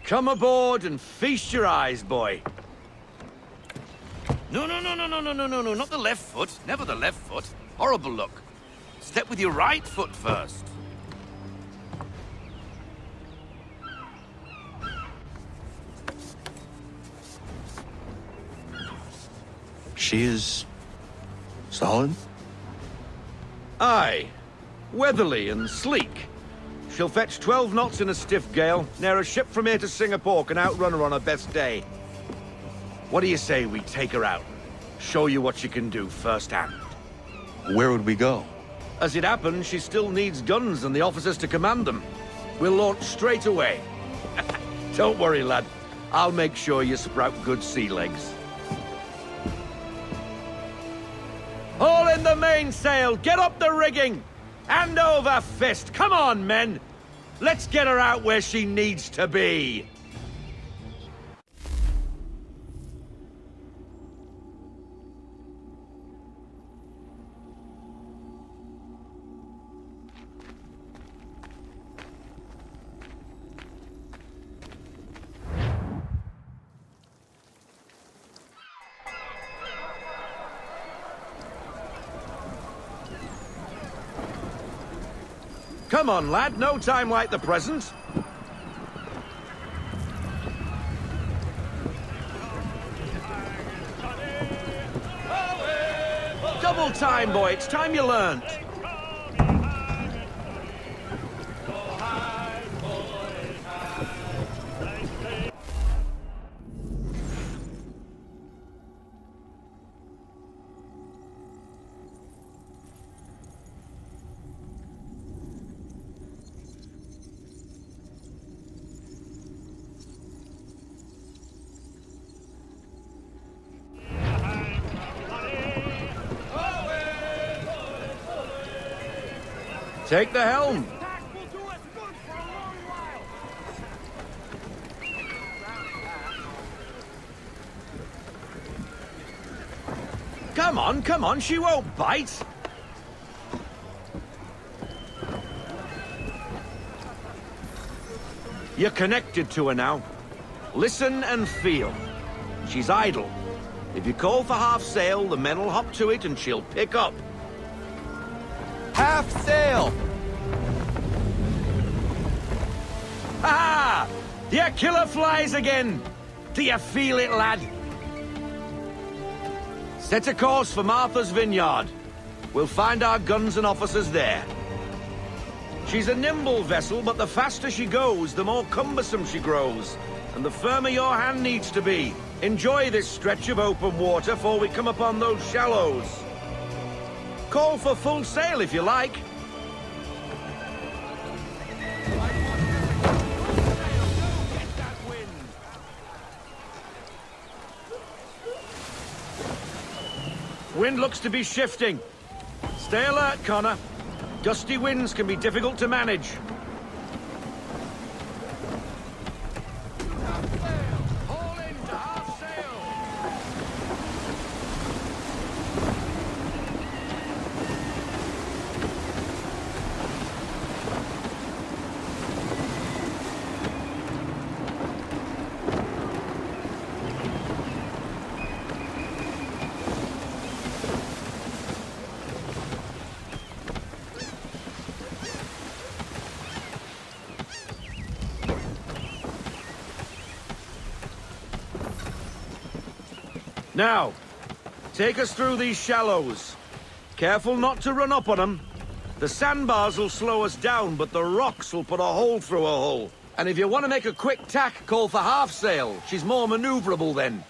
Come aboard and feast your eyes, boy. No, not the left foot. Never the left foot. Horrible look. Step with your right foot first. She is... solid? Aye. Weatherly and sleek. She'll fetch 12 knots in a stiff gale. Ne'er a ship from here to Singapore can outrun her on her best day. What do you say we take her out? Show you what she can do firsthand. Where would we go? As it happens, she still needs guns and the officers to command them. We'll launch straight away. Don't worry, lad. I'll make sure you sprout good sea legs. Haul in the mainsail! Get up the rigging! Hand over fist! Come on, men! Let's get her out where she needs to be! Come on, lad. No time like the present. Double time, boy. It's time you learned. Take the helm. Come on, she won't bite. You're connected to her now. Listen and feel. She's idle. If you call for half sail, the men will hop to it and she'll pick up. Half sail! Ha! Your killer flies again! Do you feel it, lad? Set a course for Martha's Vineyard. We'll find our guns and officers there. She's a nimble vessel, but the faster she goes, the more cumbersome she grows. And the firmer your hand needs to be. Enjoy this stretch of open water before we come upon those shallows. Call for full sail if you like. Wind looks to be shifting. Stay alert, Connor. Gusty winds can be difficult to manage. Haul in to half sail. Now, take us through these shallows. Careful not to run up on them. The sandbars will slow us down, but the rocks will put a hole through a hull. And if you want to make a quick tack, call for half sail. She's more maneuverable then.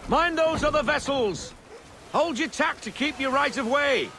Mind those other vessels! Hold your tack to keep your right of way!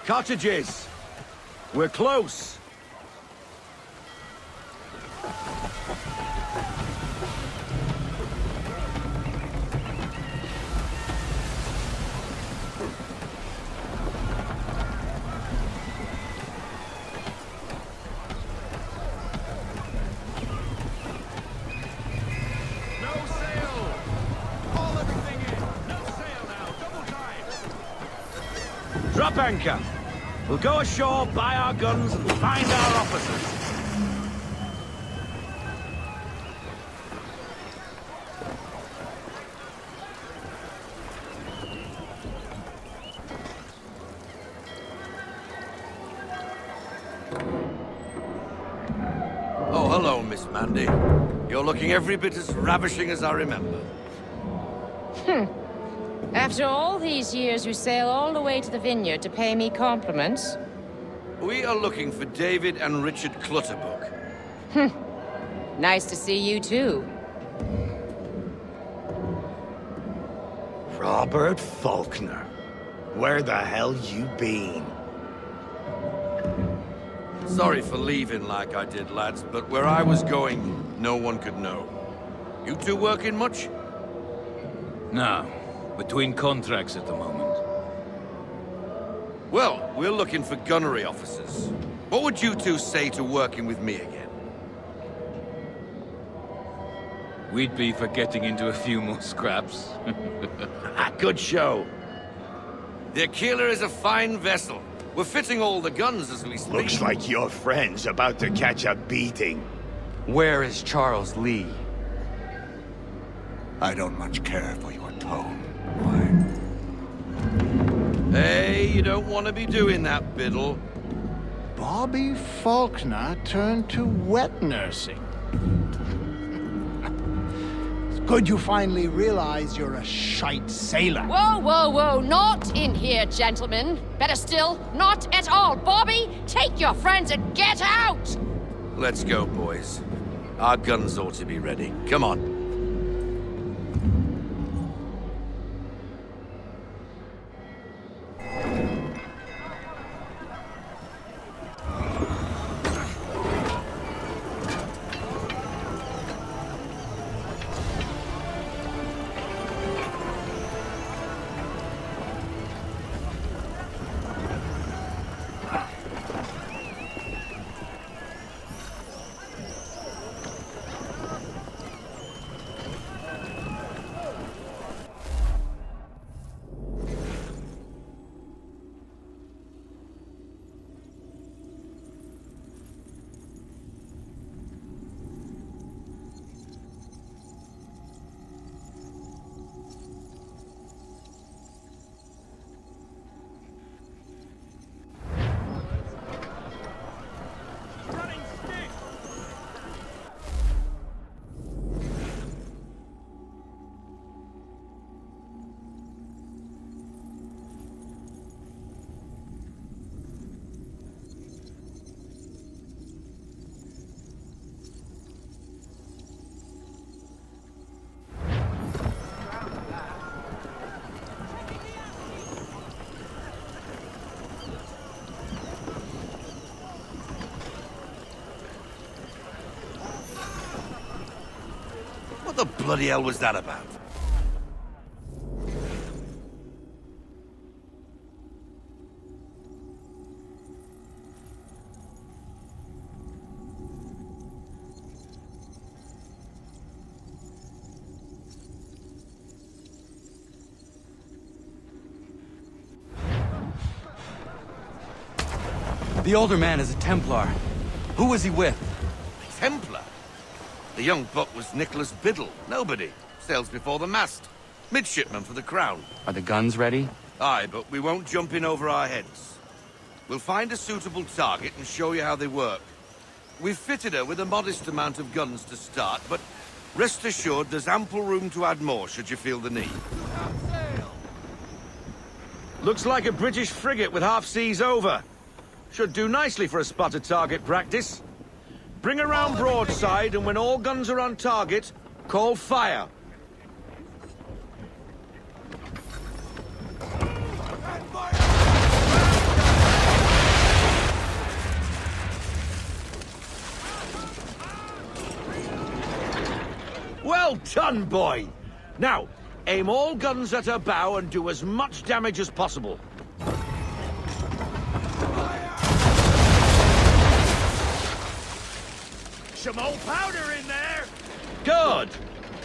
Cottages. We're close. Drop anchor. We'll go ashore, buy our guns, and find our officers. Oh, hello, Miss Mandy. You're looking every bit as ravishing as I remember. After all these years, you sail all the way to the vineyard to pay me compliments? We are looking for David and Richard Clutterbuck. Nice to see you, too. Robert Faulkner. Where the hell you been? Sorry for leaving like I did, lads, but where I was going, no one could know. You two working much? No. Between contracts at the moment. Well, we're looking for gunnery officers. What would you two say to working with me again? We'd be for getting into a few more scraps. Good show. The Aquila is a fine vessel. We're fitting all the guns as we speak. Looks like your friend's about to catch a beating. Where is Charles Lee? I don't much care for your tone. Hey, you don't want to be doing that, Biddle. Bobby Faulkner turned to wet nursing. It's good you finally realize you're a shite sailor. Whoa, whoa, whoa, not in here, gentlemen. Better still, not at all. Bobby, take your friends and get out! Let's go, boys. Our guns ought to be ready. Come on. What the bloody hell was that about? The older man is a Templar. Who was he with? Templar? The young buck was Nicholas Biddle. Nobody. Sails before the mast. Midshipman for the Crown. Are the guns ready? Aye, but we won't jump in over our heads. We'll find a suitable target and show you how they work. We've fitted her with a modest amount of guns to start, but rest assured there's ample room to add more should you feel the need. Looks like a British frigate with half seas over. Should do nicely for a spotted target practice. Bring around broadside, and when all guns are on target, call fire. done, boy! Now, aim all guns at her bow and do as much damage as possible. Some old powder in there! Good!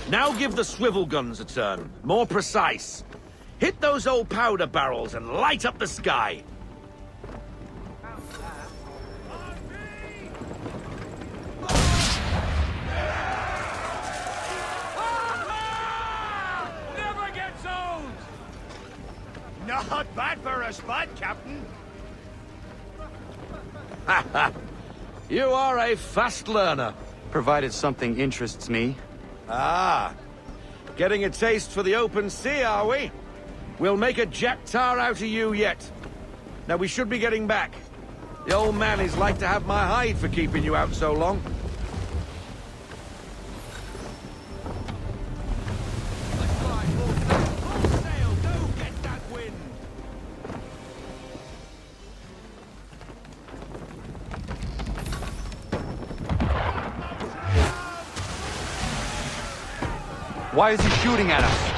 Now give the swivel guns a turn. More precise. Hit those old powder barrels and light up the sky. Never gets old! Not bad for a spud, Captain. You are a fast learner. Provided something interests me. Ah, getting a taste for the open sea, are we? We'll make a jack tar out of you yet. Now we should be getting back. The old man is like to have my hide for keeping you out so long. Why is he shooting at us?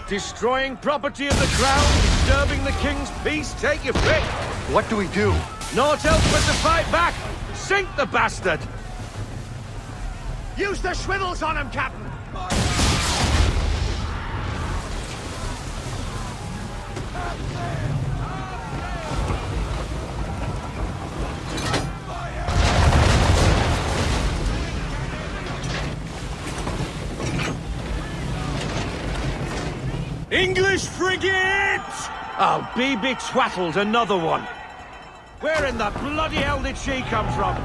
Destroying property of the crown, disturbing the king's peace, take your pick. What do we do? Naught else but to fight back. Sink the bastard. Use the swivels on him, Captain! English frigate! I'll be betwattled, another one. Where in the bloody hell did she come from?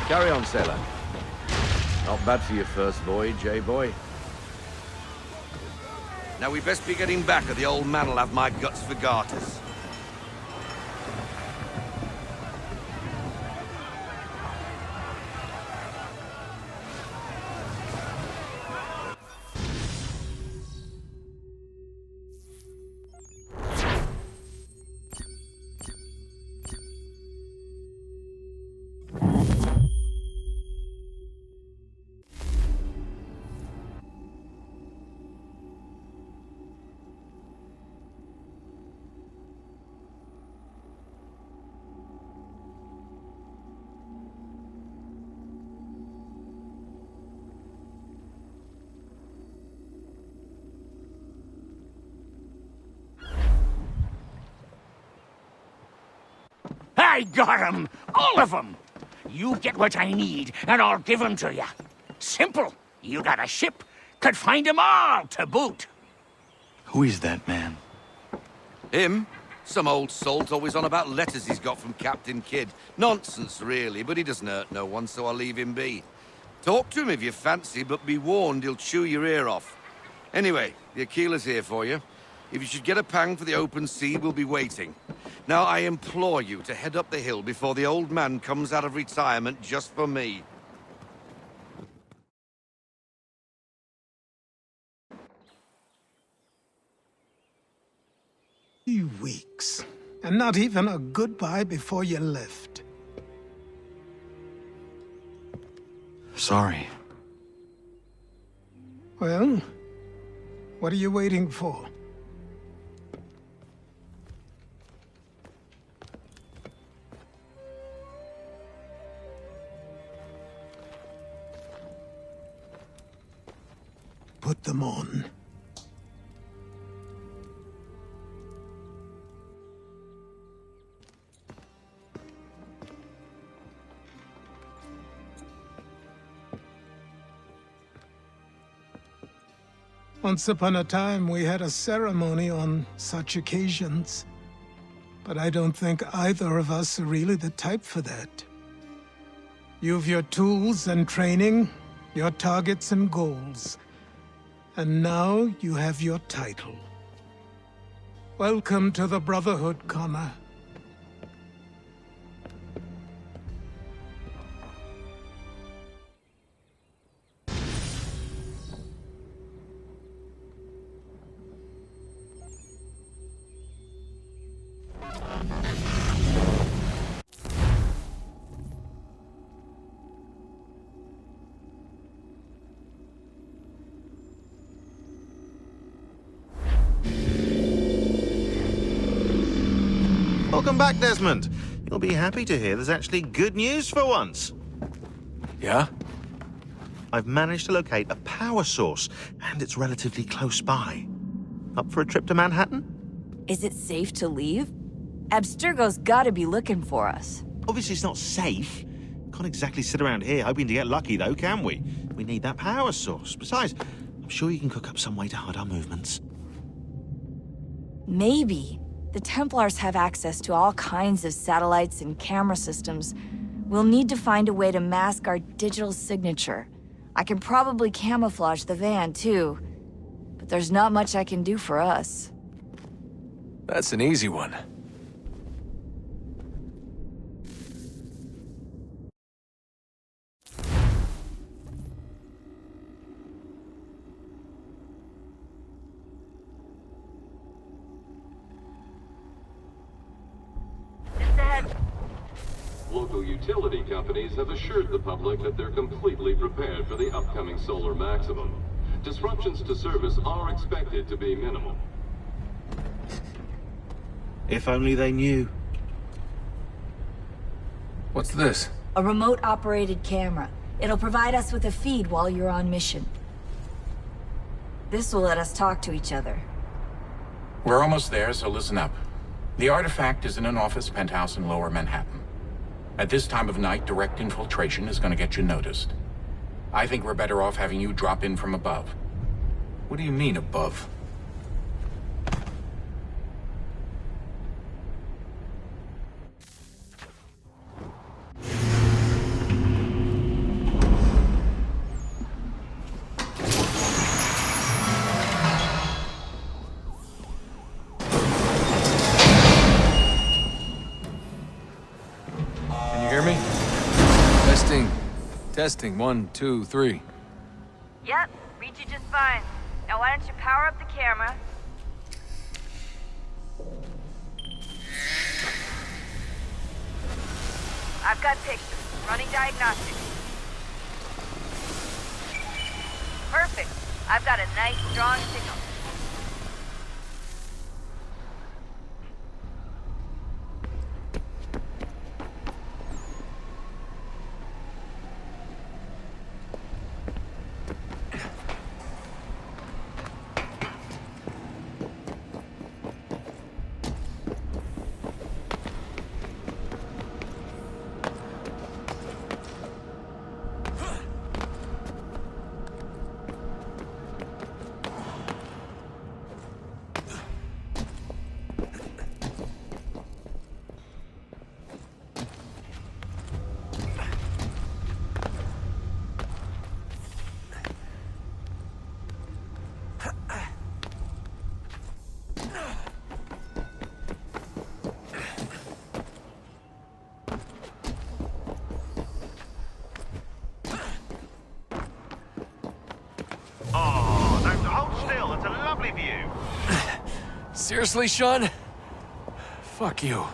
Carry on, sailor. Not bad for your first voyage, eh, boy? Now we best be getting back, or the old man'll have my guts for garters. I got 'em! All of 'em! You get what I need, and I'll give 'em to you. Simple. You got a ship, could find 'em all to boot. Who is that man? Him? Some old salt always on about letters he's got from Captain Kidd. Nonsense, really, but he doesn't hurt no one, so I'll leave him be. Talk to him if you fancy, but be warned he'll chew your ear off. Anyway, the Aquila's here for you. If you should get a pang for the open sea, we'll be waiting. Now, I implore you to head up the hill before the old man comes out of retirement just for me. 3 weeks. And not even a goodbye before you left. Sorry. Well, what are you waiting for? Put them on. Once upon a time, we had a ceremony on such occasions. But I don't think either of us are really the type for that. You've your tools and training, your targets and goals. And now you have your title. Welcome to the Brotherhood, Connor. Welcome back, Desmond. You'll be happy to hear there's actually good news for once. Yeah? I've managed to locate a power source, and it's relatively close by. Up for a trip to Manhattan? Is it safe to leave? Abstergo's gotta be looking for us. Obviously, it's not safe. Can't exactly sit around here hoping to get lucky, though, can we? We need that power source. Besides, I'm sure you can cook up some way to hide our movements. Maybe. The Templars have access to all kinds of satellites and camera systems. We'll need to find a way to mask our digital signature. I can probably camouflage the van, too. But there's not much I can do for us. That's an easy one. Local utility companies have assured the public that they're completely prepared for the upcoming solar maximum. Disruptions to service are expected to be minimal. If only they knew. What's this? A remote-operated camera. It'll provide us with a feed while you're on mission. This will let us talk to each other. We're almost there, so listen up. The artifact is in an office penthouse in Lower Manhattan. At this time of night, direct infiltration is going to get you noticed. I think we're better off having you drop in from above. What do you mean, above? Testing, 1, 2, 3. Yep, read you just fine. Now why don't you power up the camera? I've got pictures. Running diagnostics. Perfect. I've got a nice, strong signal. Seriously, Sean? Fuck you.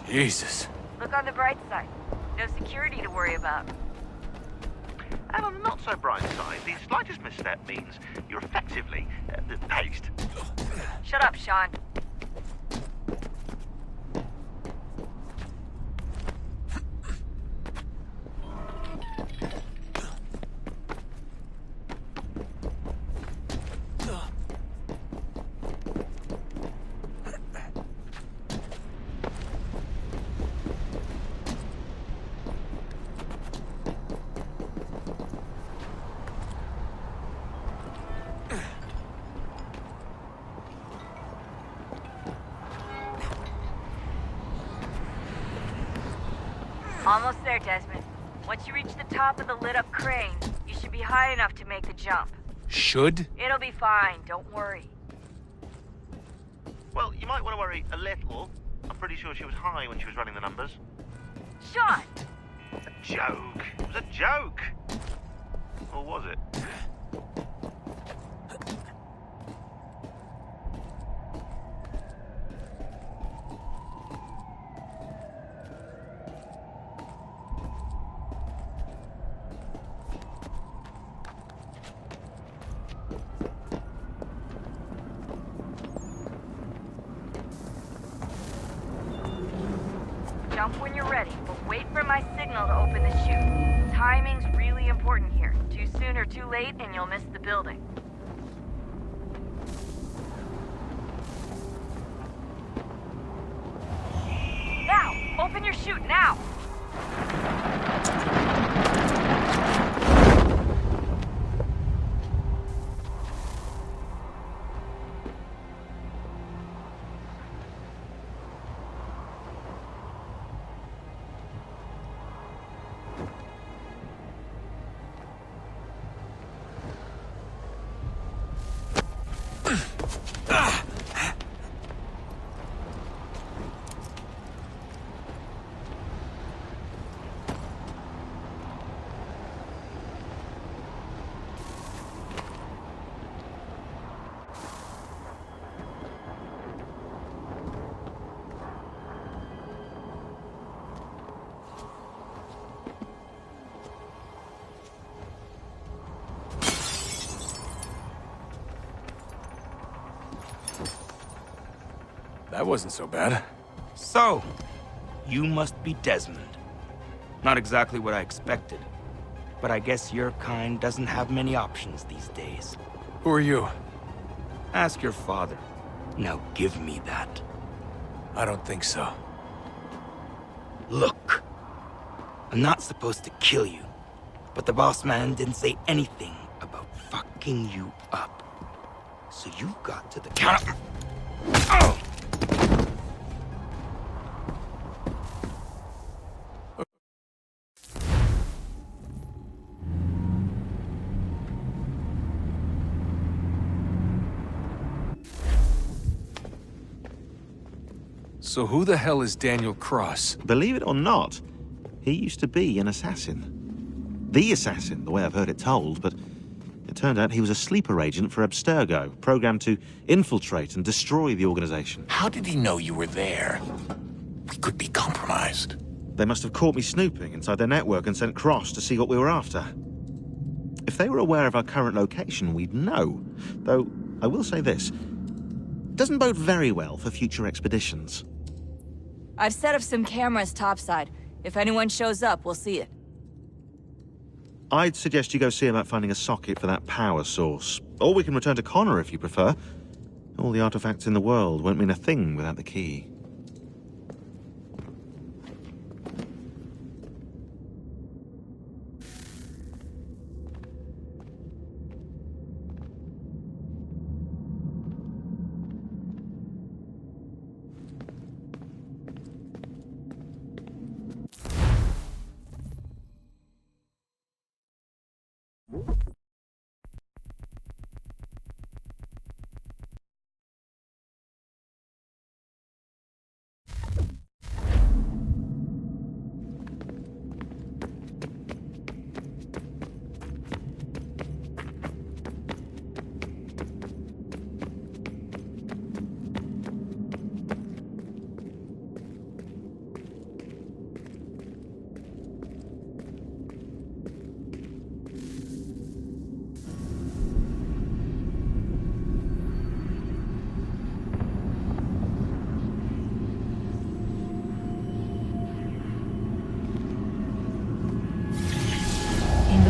Jesus. Look on the bright side. No security to worry about. And on the not so bright side, the slightest misstep means you're effectively paced. Shut up, Sean. Almost there, Desmond. Once you reach the top of the lit-up crane, you should be high enough to make the jump. Should? It'll be fine, don't worry. Well, you might want to worry a little. I'm pretty sure she was high when she was running the numbers. Sean! A joke. It was a joke. Or was it? Jump when you're ready, but wait for my signal to open the chute. Timing's really important here. Too soon or too late, and you'll miss the building. Now! Open your chute, now! That wasn't so bad. So, you must be Desmond. Not exactly what I expected, but I guess your kind doesn't have many options these days. Who are you? Ask your father. Now give me that. I don't think so. Look, I'm not supposed to kill you, but the boss man didn't say anything about fucking you up. So you got to the counter. Oh! So who the hell is Daniel Cross? Believe it or not, he used to be an assassin. The assassin, the way I've heard it told, but it turned out he was a sleeper agent for Abstergo, programmed to infiltrate and destroy the organization. How did he know you were there? We could be compromised. They must have caught me snooping inside their network and sent Cross to see what we were after. If they were aware of our current location, we'd know. Though, I will say this. Doesn't bode very well for future expeditions. I've set up some cameras topside. If anyone shows up, we'll see it. I'd suggest you go see about finding a socket for that power source. Or we can return to Connor if you prefer. All the artifacts in the world won't mean a thing without the key.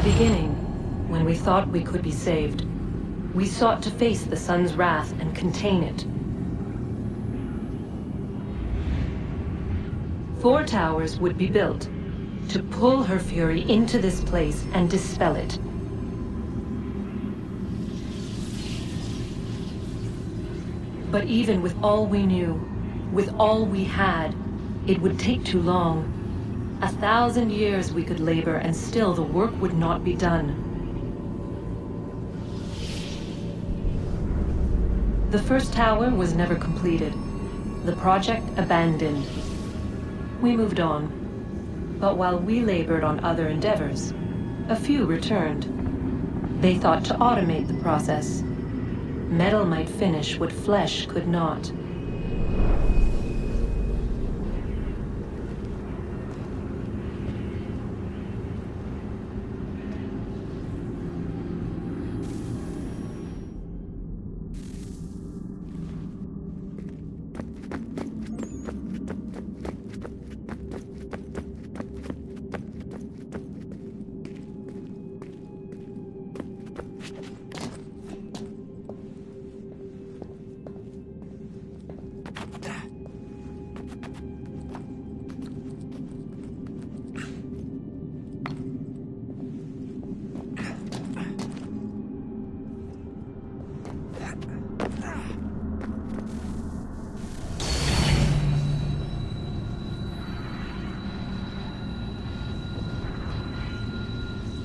Beginning, when we thought we could be saved, we sought to face the sun's wrath and contain it. 4 towers would be built to pull her fury into this place and dispel it. But even with all we knew, with all we had, it would take too long. 1,000 years we could labor, and still the work would not be done. The first tower was never completed. The project abandoned. We moved on. But while we labored on other endeavors, a few returned. They thought to automate the process. Metal might finish what flesh could not.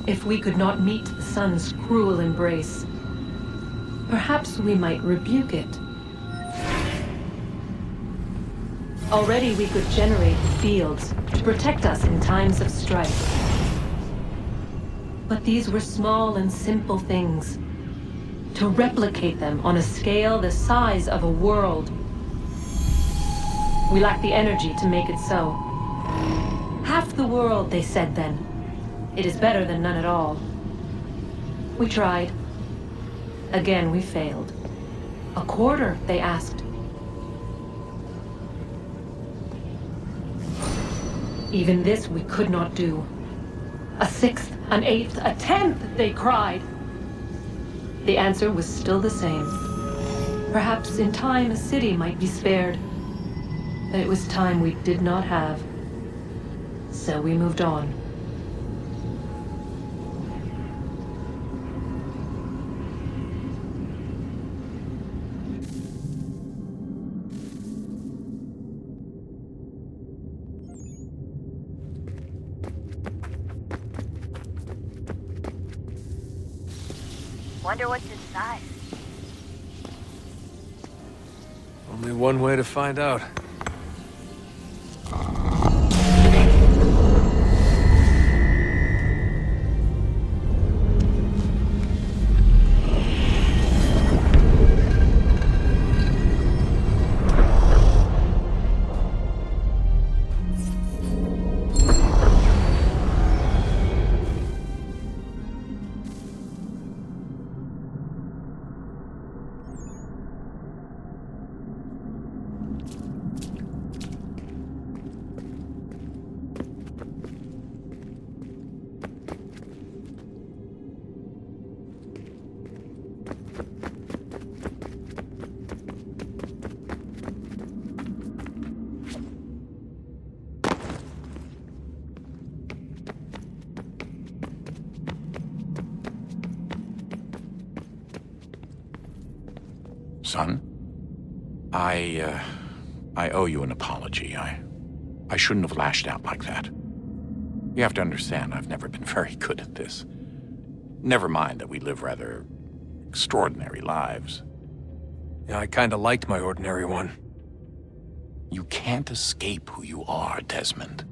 If we could not meet the sun's cruel embrace, perhaps we might rebuke it. Already we could generate fields to protect us in times of strife. But these were small and simple things. To replicate them on a scale the size of a world, we lack the energy to make it so. Half the world, they said then. It is better than none at all. We tried. Again, we failed. A quarter, they asked. Even this we could not do. A 1/6, an 1/8, a 1/10, they cried. The answer was still the same. Perhaps in time a city might be spared. But it was time we did not have. So we moved on. Wonder what's inside. Only one way to find out. Son, I owe you an apology. I shouldn't have lashed out like that. You have to understand, I've never been very good at this. Never mind that we live rather extraordinary lives. Yeah, I kinda liked my ordinary one. You can't escape who you are, Desmond.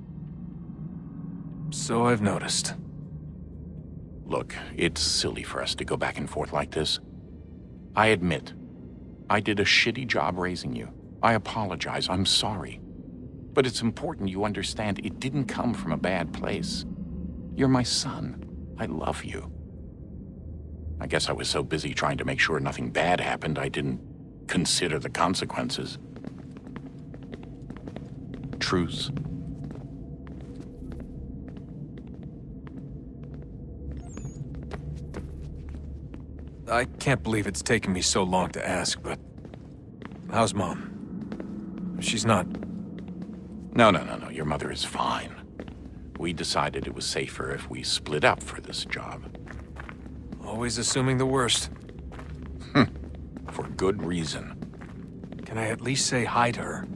So I've noticed. Look, it's silly for us to go back and forth like this. I admit, I did a shitty job raising you. I apologize, I'm sorry. But it's important you understand it didn't come from a bad place. You're my son. I love you. I guess I was so busy trying to make sure nothing bad happened, I didn't consider the consequences. Truce. I can't believe it's taken me so long to ask, but... how's Mom? She's not... No. Your mother is fine. We decided it was safer if we split up for this job. Always assuming the worst. For good reason. Can I at least say hi to her?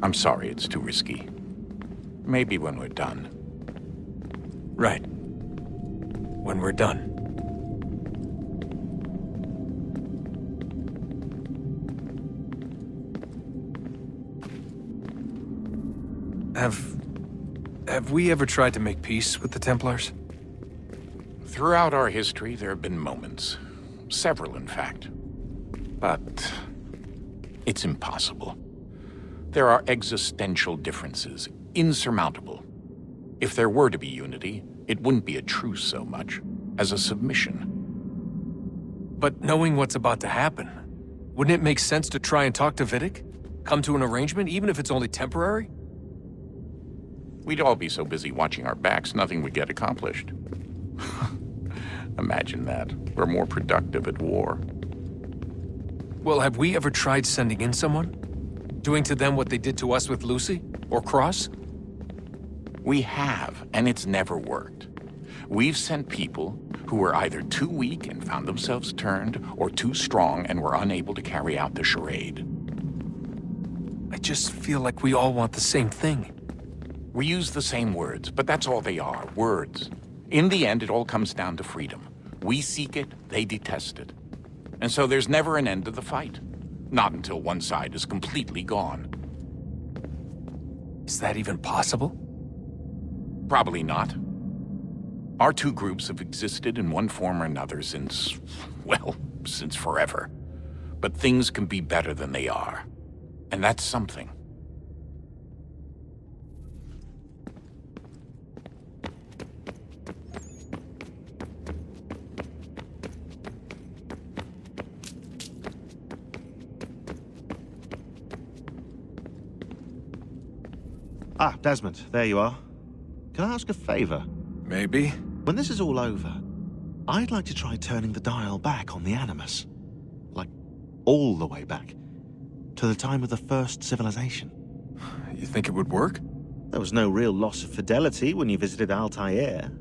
I'm sorry, it's too risky. Maybe when we're done. Right. When we're done. Have we ever tried to make peace with the Templars? Throughout our history, there have been moments. Several, in fact. But it's impossible. There are existential differences, insurmountable. If there were to be unity, it wouldn't be a truce so much as a submission. But knowing what's about to happen, wouldn't it make sense to try and talk to Vidic? Come to an arrangement, even if it's only temporary? We'd all be so busy watching our backs, nothing would get accomplished. Imagine that. We're more productive at war. Well, have we ever tried sending in someone? Doing to them what they did to us with Lucy? Or Cross? We have, and it's never worked. We've sent people who were either too weak and found themselves turned, or too strong and were unable to carry out the charade. I just feel like we all want the same thing. We use the same words, but that's all they are, words. In the end, it all comes down to freedom. We seek it, they detest it. And so there's never an end to the fight. Not until one side is completely gone. Is that even possible? Probably not. Our two groups have existed in one form or another since, well, since forever. But things can be better than they are. And that's something. Ah, Desmond, there you are. Can I ask a favor? Maybe. When this is all over, I'd like to try turning the dial back on the Animus. Like, all the way back. To the time of the first civilization. You think it would work? There was no real loss of fidelity when you visited Altair.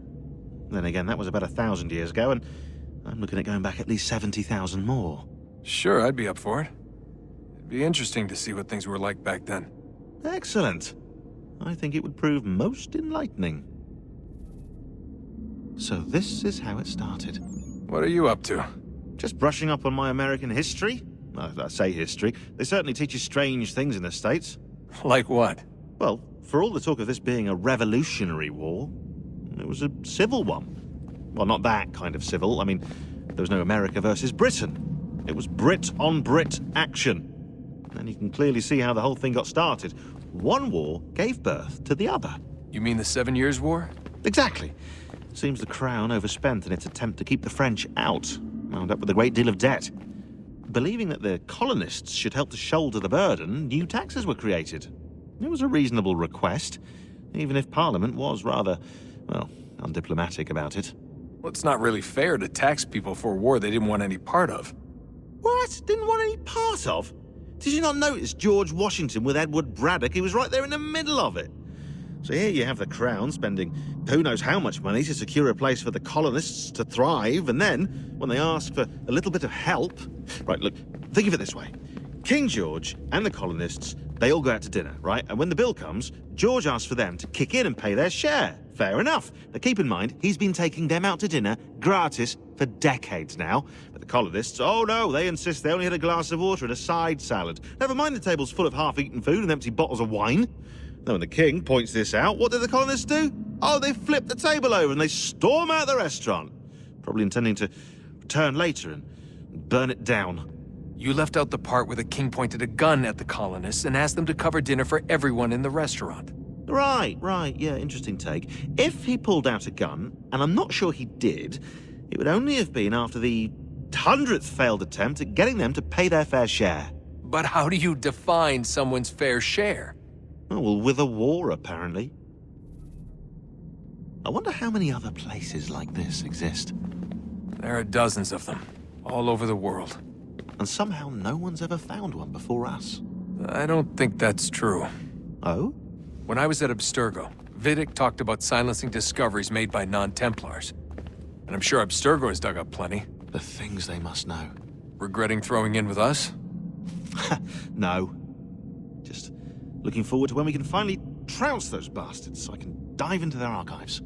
Then again, that was about 1,000 years ago, and I'm looking at going back at least 70,000 more. Sure, I'd be up for it. It'd be interesting to see what things were like back then. Excellent. I think it would prove most enlightening. So this is how it started. What are you up to? Just brushing up on my American history. I say history. They certainly teach you strange things in the States. Like what? Well, for all the talk of this being a revolutionary war, it was a civil one. Well, not that kind of civil. I mean, there was no America versus Britain. It was Brit on Brit action. And you can clearly see how the whole thing got started. One war gave birth to the other. You mean the 7 Years' War? Exactly. Seems the Crown overspent in its attempt to keep the French out, wound up with a great deal of debt. Believing that the colonists should help to shoulder the burden, new taxes were created. It was a reasonable request, even if Parliament was rather, well, undiplomatic about it. Well, it's not really fair to tax people for a war they didn't want any part of. What? Didn't want any part of? Did you not notice George Washington with Edward Braddock? He was right there in the middle of it. So here you have the Crown spending who knows how much money to secure a place for the colonists to thrive, and then, when they ask for a little bit of help... Right, look, think of it this way. King George and the colonists, they all go out to dinner, right? And when the bill comes, George asks for them to kick in and pay their share. Fair enough. Now keep in mind, he's been taking them out to dinner gratis for decades now. But the colonists, oh no, they insist they only had a glass of water and a side salad. Never mind the table's full of half-eaten food and empty bottles of wine. Now when the king points this out, what do the colonists do? Oh, they flip the table over and they storm out the restaurant. Probably intending to return later and burn it down. You left out the part where the king pointed a gun at the colonists and asked them to cover dinner for everyone in the restaurant. Right, yeah, interesting take. If he pulled out a gun, and I'm not sure he did, it would only have been after the 100th failed attempt at getting them to pay their fair share. But how do you define someone's fair share? Oh, well, with a war, apparently. I wonder how many other places like this exist. There are dozens of them, all over the world. And somehow no one's ever found one before us. I don't think that's true. Oh? When I was at Abstergo, Vidic talked about silencing discoveries made by non-Templars. And I'm sure Abstergo has dug up plenty. The things they must know. Regretting throwing in with us? No. Just looking forward to when we can finally trounce those bastards so I can dive into their archives.